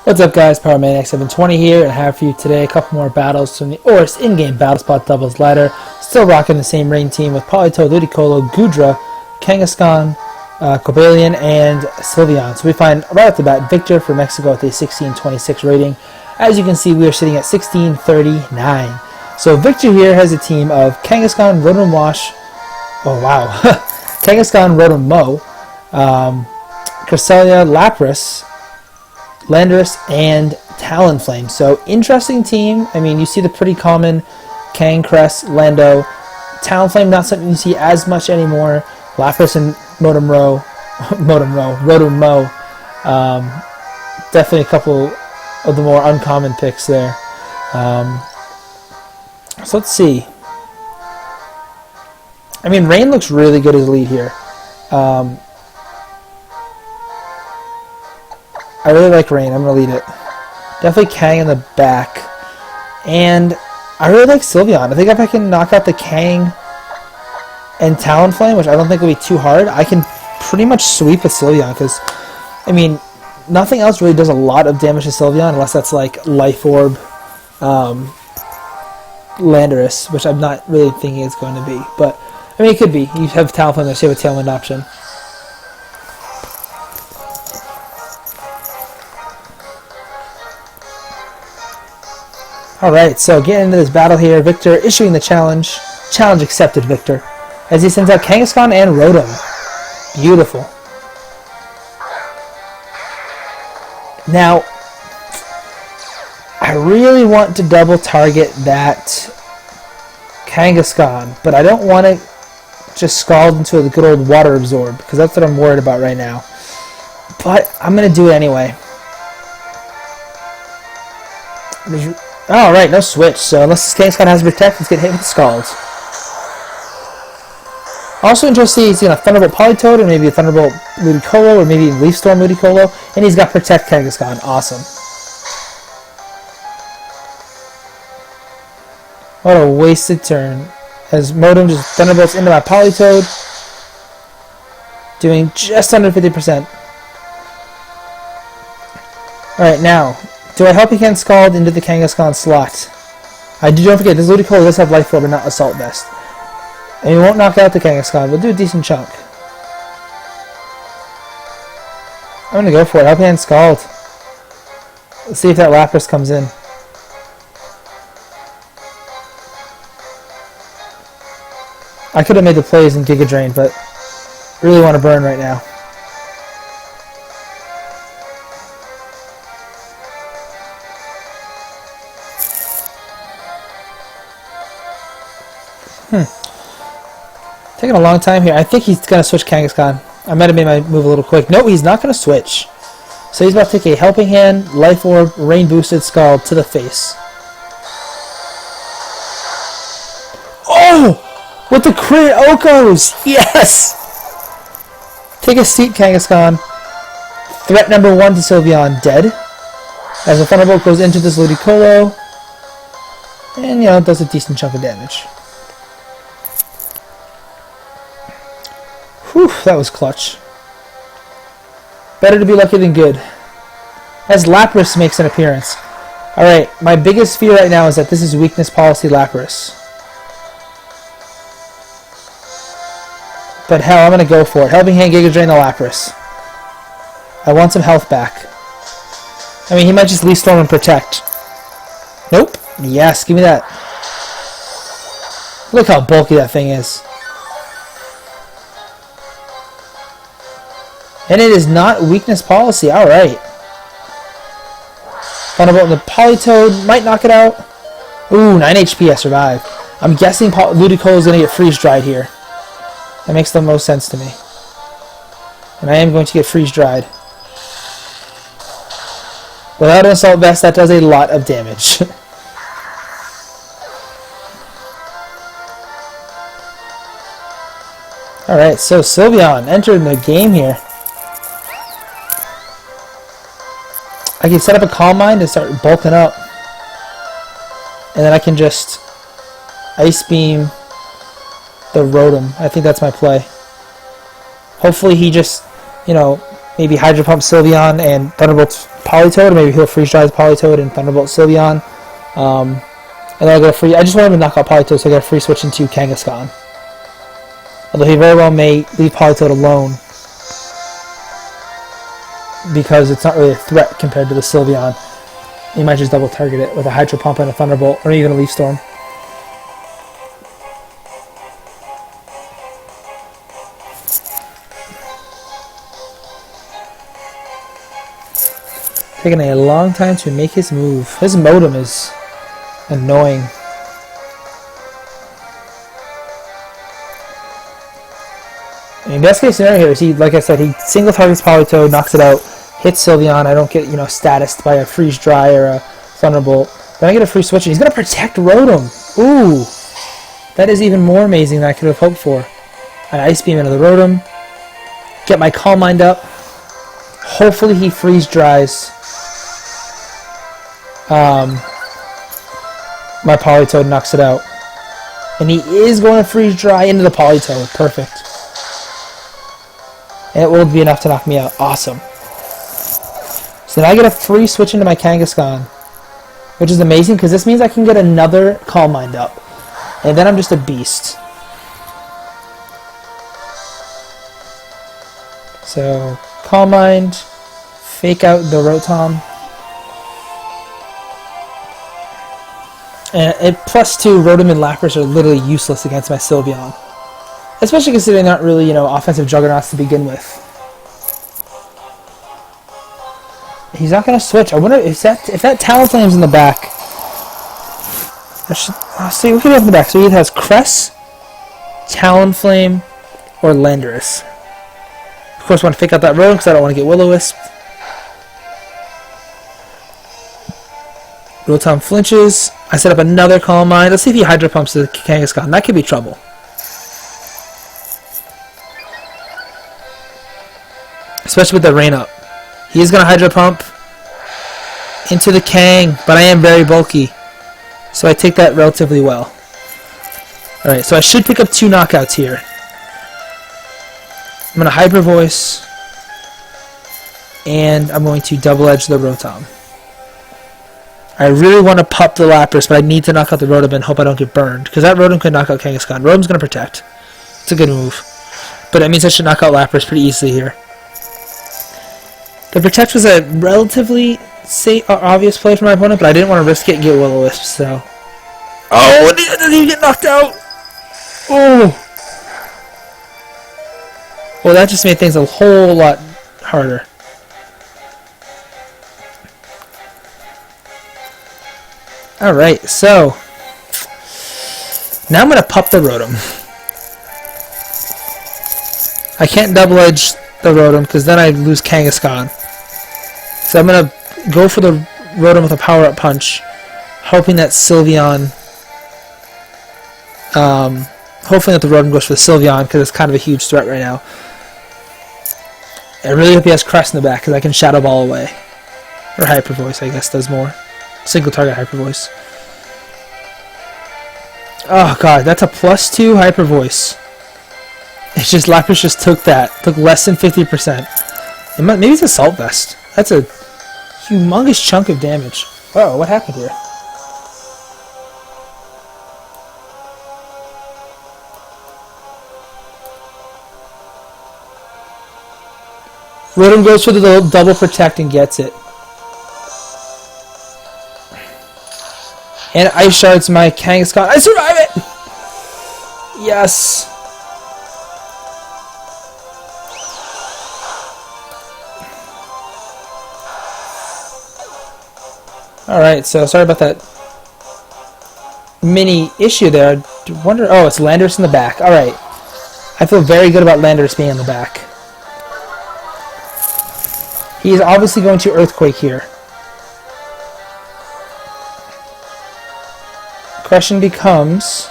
What's up, guys? PowerManiac720 here, and I have for you today a couple more battles from the ORAS in-game Battle Spot Doubles ladder. Still rocking the same rain team with Politoed, Ludicolo, Goodra, Kangaskhan, Cobalion, and Sylveon. So we find right off the bat Victor for Mexico with a 1626 rating. As you can see, we are sitting at 1639. So Victor here has a team of Kangaskhan, Rotom Wash, oh wow, Kangaskhan, Rotom Mo, Cresselia, Lapras, Landorus, and Talonflame. So interesting team. I mean, you see the pretty common Kang, Cress, Lando. Talonflame, not something you see as much anymore. Lapras and Rotom Mo. Definitely a couple of the more uncommon picks there. So let's see. I mean, Rain looks really good as a lead here. I really like Rain. I'm going to lead it. Definitely Kang in the back. And I really like Sylveon. I think if I can knock out the Kang and Talonflame, which I don't think will be too hard, I can pretty much sweep with Sylveon. Because, I mean, nothing else really does a lot of damage to Sylveon unless that's like Life Orb, Landorus, which I'm not really thinking it's going to be. But, I mean, it could be. You have Talonflame there, so you have a Tailwind option. Alright, so getting into this battle here, Victor issuing the challenge. Challenge accepted, Victor. As he sends out Kangaskhan and Rotom. Beautiful. Now, I really want to double target that Kangaskhan, but I don't want to just scald into the good old Water Absorb, because that's what I'm worried about right now. But I'm going to do it anyway. Alright, no switch, so unless this Kangaskhan has Protect, let's get hit with Scald. Also interested to see he's going to Thunderbolt Politoed, or maybe a Thunderbolt Ludicolo, or maybe Leaf Storm Ludicolo, and he's got Protect Kangaskhan. Awesome. What a wasted turn. As Modem just Thunderbolts into my Politoed, doing just under 50%. Alright, now, do I help against Scald into the Kangaskhan slot? Don't forget, this Ludicolo does have Life Orb but not Assault Vest. And we won't knock out the Kangaskhan. We'll do a decent chunk. I'm going to go for it. Help against Scald. Let's see if that Lapras comes in. I could have made the plays in Giga Drain, but really want to burn right now. Taking a long time here. I think he's going to switch Kangaskhan. I might have made my move a little quick. No, he's not going to switch. So he's about to take a Helping Hand, Life Orb, Rain Boosted Scald to the face. Oh! With the crit Okos! Yes! Take a seat, Kangaskhan. Threat number 1 to Sylveon, dead. As the Thunderbolt goes into this Ludicolo. And, you know, it does a decent chunk of damage. Whew, that was clutch. Better to be lucky than good. As Lapras makes an appearance. Alright, my biggest fear right now is that this is Weakness Policy Lapras. But hell, I'm going to go for it. Helping Hand, Giga Drain the Lapras. I want some health back. I mean, he might just Leaf Storm and Protect. Nope. Yes, give me that. Look how bulky that thing is. And it is not Weakness Policy. Alright. Thunderbolt in the Politoed. Might knock it out. Ooh, 9 HP. I survive. I'm guessing Ludicolo is going to get freeze-dried here. That makes the most sense to me. And I am going to get freeze-dried. Without an Assault Vest, that does a lot of damage. Alright, so Sylveon entered the game here. I can set up a Calm Mind and start bulking up. And then I can just Ice Beam the Rotom. I think that's my play. Hopefully he just, you know, maybe Hydro Pump Sylveon and Thunderbolt Politoed, or maybe he'll Freeze Dry Politoed and Thunderbolt Sylveon. And then I'll get a free. I just want him to knock out Politoed, so I get a free switch into Kangaskhan. Although he very well may leave Politoed alone, because it's not really a threat compared to the Sylveon. He might just double target it with a Hydro Pump and a Thunderbolt, or even a Leaf Storm. Taking a long time to make his move. His modem is annoying. I mean, best case scenario here is he, like I said, he single targets Politoed, knocks it out, hits Sylveon. I don't get, statused by a Freeze Dry or a Thunderbolt. Then I get a free switch, and he's going to protect Rotom. Ooh! That is even more amazing than I could have hoped for. An Ice Beam into the Rotom. Get my Calm Mind up. Hopefully he Freeze Dries my Politoed, knocks it out. And he is going to Freeze Dry into the Politoed. Perfect. And it will be enough to knock me out. Awesome. So now I get a free switch into my Kangaskhan, which is amazing because this means I can get another Calm Mind up. And then I'm just a beast. So, Calm Mind, fake out the Rotom. And +2, Rotom and Lapras are literally useless against my Sylveon. Especially considering they're not really, offensive juggernauts to begin with. He's not going to switch. I wonder if that Talonflame's in the back. See, we can have in the back. So he either has Cress, Talonflame, or Landorus. Of course, I want to fake out that Rotom because I don't want to get Will-O-Wisp. Rotom flinches. I set up another Calm Mind. Let's see if he Hydro Pumps the Kangaskhan. That could be trouble. Especially with the rain up. He is going to Hydro Pump into the Kang, but I am very bulky. So I take that relatively well. Alright, so I should pick up 2 knockouts here. I'm going to Hyper Voice, and I'm going to Double Edge the Rotom. I really want to pup the Lapras, but I need to knock out the Rotom and hope I don't get burned, because that Rotom could knock out Kangaskhan. Rotom's going to Protect. It's a good move. But that means I should knock out Lapras pretty easily here. The Protect was a relatively obvious play for my opponent, but I didn't want to risk it and get Will-O-Wisp, so... Oh, did he get knocked out? Oh! Well, that just made things a whole lot harder. Alright, so... Now I'm going to pup the Rotom. I can't double edge the Rotom because then I lose Kangaskhan. So I'm going to go for the Rotom with a power-up punch, hoping that Sylveon... hopefully that the Rotom goes for the Sylveon because it's kind of a huge threat right now. I really hope he has Crest in the back because I can Shadow Ball away. Or Hyper Voice, I guess, does more. Single target Hyper Voice. Oh god, that's a +2 Hyper Voice. It's just Lapras just took that. Took less than 50%. Maybe it's Assault Vest. That's a humongous chunk of damage. Oh, what happened here? Rotom goes for the double Protect and gets it. And Ice Shards my Kangaskhan. I survive it! Yes! Alright, so sorry about that mini issue there. I wonder... Oh, it's Landorus in the back. Alright. I feel very good about Landorus being in the back. He is obviously going to Earthquake here. Question becomes,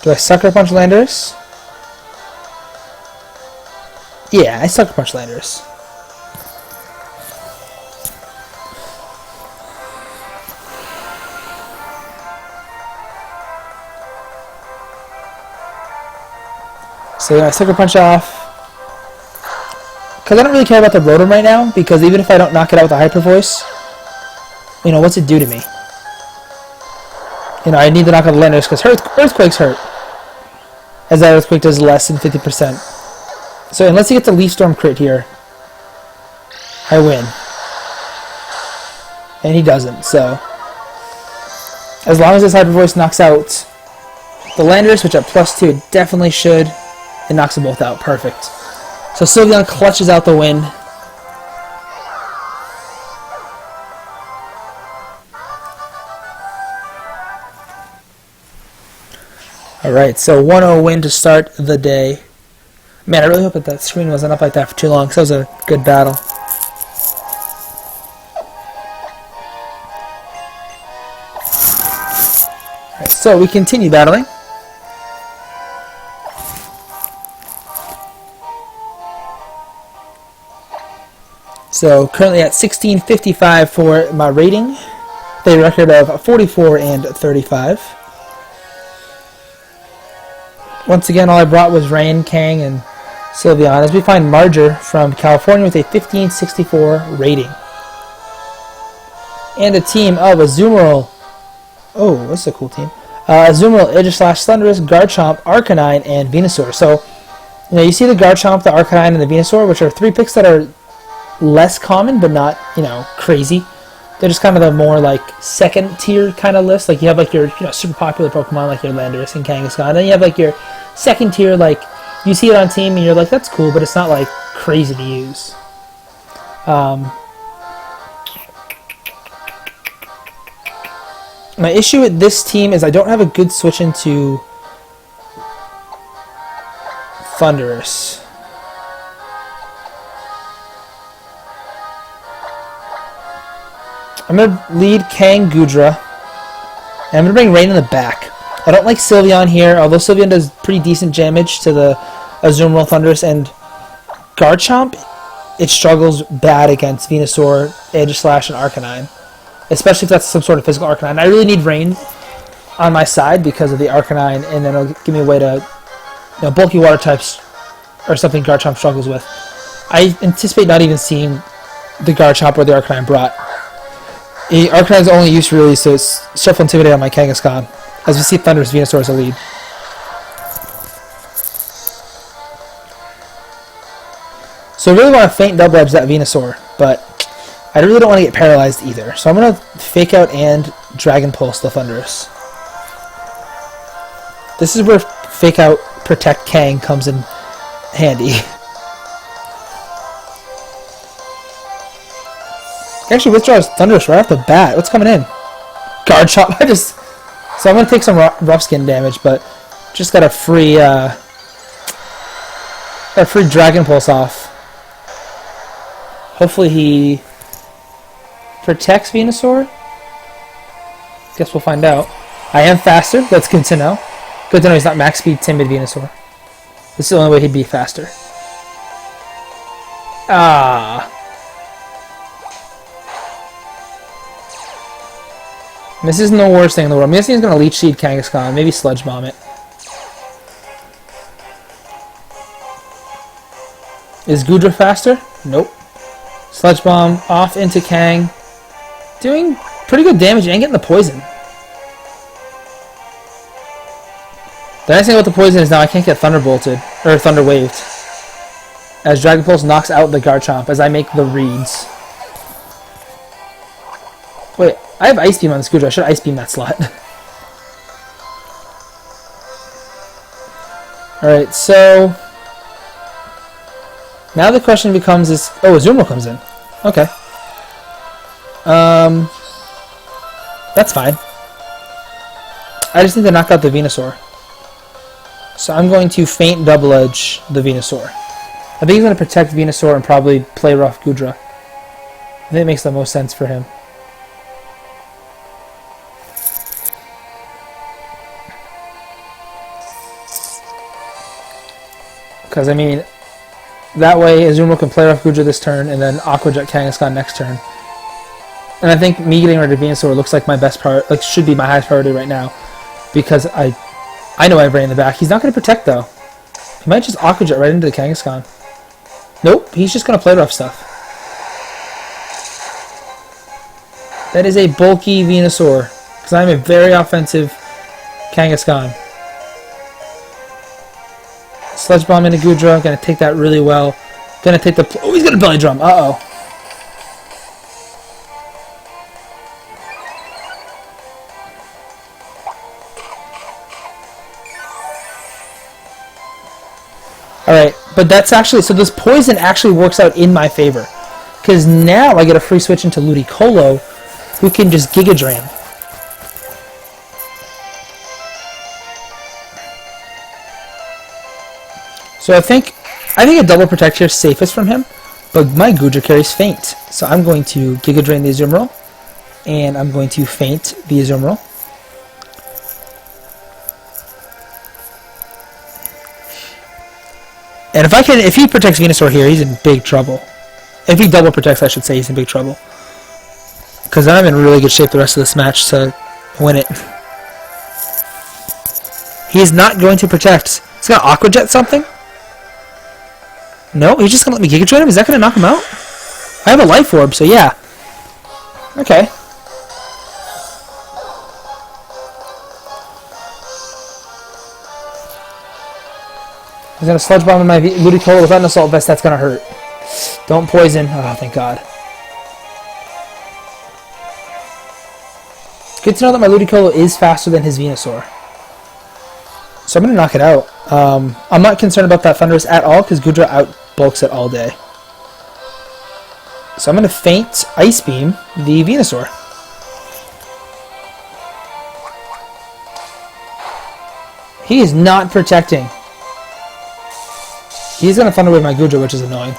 do I Sucker Punch Landorus? Yeah, I Sucker Punch Landorus. So I Sucker Punch off. Because I don't really care about the Rotom right now, because even if I don't knock it out with a Hyper Voice, you know, what's it do to me? You know, I need to knock out the Landers, because Earthquake's hurt. As that Earthquake does less than 50%. So unless he gets a Leaf Storm crit here, I win. And he doesn't, so... As long as this Hyper Voice knocks out the Landers, which at +2 definitely should, it knocks them both out. Perfect. So Sylveon clutches out the win. Alright, so 1-0 win to start the day. Man, I really hope that screen wasn't up like that for too long, because that was a good battle. Alright, so we continue battling. So currently at 1655 for my rating. The record of 44 and 35. Once again, all I brought was Rain, Kang, and Sylveon, as we find Marger from California with a 1564 rating. And a team of Azumarill. Oh, that's a cool team. Azumarill, Aegislash, Thundurus, Garchomp, Arcanine, and Venusaur. So, you know, you see the Garchomp, the Arcanine, and the Venusaur, which are 3 picks that are less common, but not, you know, crazy. They're just kind of the more, like, second tier kind of list. Like, you have, like, your, you know, super popular Pokemon, like your Landorus and Kangaskhan. And then you have, like, your second tier, like, you see it on team and you're like, that's cool, but it's not, like, crazy to use. My issue with this team is I don't have a good switch into Thundurus. I'm going to lead Kang Goodra, and I'm going to bring Rain in the back. I don't like Sylveon here, although Sylveon does pretty decent damage to the Azumarill, Thundurus, and Garchomp. It struggles bad against Venusaur, Aegislash, and Arcanine, especially if that's some sort of physical Arcanine. I really need Rain on my side because of the Arcanine, and then it'll give me a way to, you know, bulky water types or something Garchomp struggles with. I anticipate not even seeing the Garchomp or the Arcanine brought. Arcanine's only use really is to Shuffle Intimidate on my Kangaskhan, as we see Thundurus Venusaur as a lead. So I really want to feint Double Edge that Venusaur, but I really don't want to get paralyzed either. So I'm going to Fake Out and Dragon Pulse the Thundurus. This is where Fake Out Protect Kang comes in handy. Actually withdraws Thundurus right off the bat. What's coming in? Garchomp. So I'm going to take some rough skin damage, but just got a free Dragon Pulse off. Hopefully he protects Venusaur. Guess we'll find out. I am faster. That's good to know. Good to know he's not max speed timid Venusaur. This is the only way he'd be faster. Ah. This isn't the worst thing in the world. I'm guessing he's going to Leech Seed Kangaskhan, maybe Sludge Bomb it. Is Goodra faster? Nope. Sludge Bomb off into Kang. Doing pretty good damage and getting the poison. The nice thing about the poison is now I can't get Thunderbolted, or Thunder Waved, as Dragon Pulse knocks out the Garchomp as I make the reads. Wait. I have Ice Beam on this Goodra. I should Ice Beam that slot. Alright, so... now the question becomes is... oh, Azumarill comes in. Okay. That's fine. I just need to knock out the Venusaur. So I'm going to feint Double Edge the Venusaur. I think he's going to protect Venusaur and probably play rough Goodra. I think it makes the most sense for him. Because, I mean, that way Azumarill can play off Goodra this turn and then Aqua Jet Kangaskhan next turn. And I think me getting rid of Venusaur looks like my best part, like should be my highest priority right now. Because I know I have Rain in the back. He's not going to protect though. He might just Aqua Jet right into the Kangaskhan. Nope, he's just going to play rough stuff. That is a bulky Venusaur, because I'm a very offensive Kangaskhan. Sludge Bomb into Goodra, going to take that really well. Going to take the... Oh, he's going to belly drum. Uh-oh. Alright, but that's actually... So this poison actually works out in my favor. Because now I get a free switch into Ludicolo, who can just Giga Drain. So I think a double protect here is safest from him, but my Goodra carries Feint. So I'm going to Giga Drain the Azumarill, and I'm going to Feint the Azumarill. And if he protects Venusaur here, he's in big trouble. If he double protects, I should say, he's in big trouble. Because I'm in really good shape the rest of this match to win it. He's not going to protect. He's going to Aqua Jet something? No, he's just going to let me Giga Drain him? Is that going to knock him out? I have a Life Orb, so yeah. Okay. He's going to Sludge Bomb in my Ludicolo without an Assault Vest. That's going to hurt. Don't poison. Oh, thank God. Good to know that my Ludicolo is faster than his Venusaur. So I'm going to knock it out. I'm not concerned about that Thunderous at all because Goodra outbulks it all day. So I'm going to Feint Ice Beam the Venusaur. He is not protecting. He's going to Thunder Wave my Goodra, which is annoying.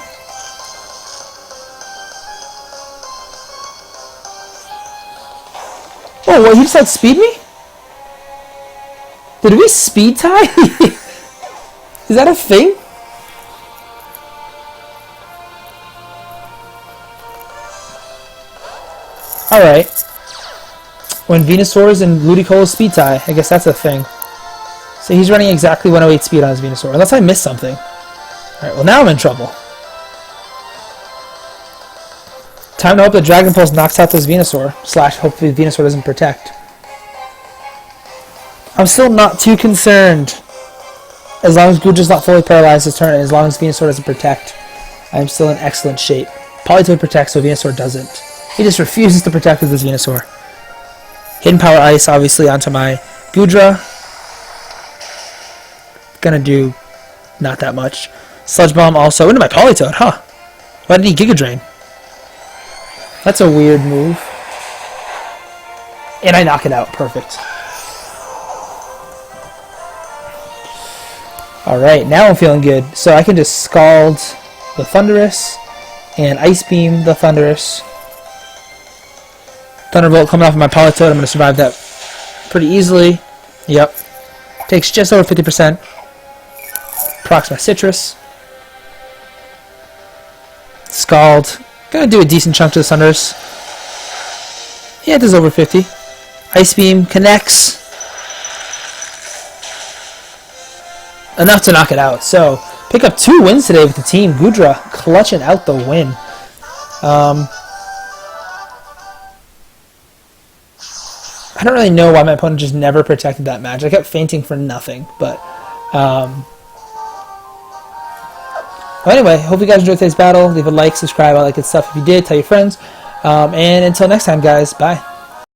Oh, what, he just outspeed me? Did we speed tie? Is that a thing? Alright. When Venusaurs and Ludicolo speed tie, I guess that's a thing. So he's running exactly 108 speed on his Venusaur, unless I missed something. Alright, well now I'm in trouble. Time to hope that Dragon Pulse knocks out this Venusaur. / hopefully the Venusaur doesn't protect. I'm still not too concerned. As long as Goodra's not fully paralyzed this turn, and as long as Venusaur doesn't protect, I'm still in excellent shape. Politoed protects, so Venusaur doesn't. He just refuses to protect with this Venusaur. Hidden Power Ice, obviously, onto my Goodra. Gonna do not that much. Sludge Bomb also into my Politoed, huh? Why did he Giga Drain? That's a weird move. And I knock it out. Perfect. Alright, now I'm feeling good. So I can just Scald the Thunderous and Ice Beam the Thunderous. Thunderbolt coming off of my Politoed. I'm going to survive that pretty easily. Yep. Takes just over 50%. Procs my Citrus. Scald. Gonna do a decent chunk to the Thunderous. Yeah, it does over 50. Ice Beam connects. Enough to knock it out. So, pick up 2 wins today with the team. Goodra clutching out the win. I don't really know why my opponent just never protected that match. I kept fainting for nothing. But, well, anyway, hope you guys enjoyed today's battle. Leave a like, subscribe, all that good stuff if you did. Tell your friends. And until next time, guys, bye.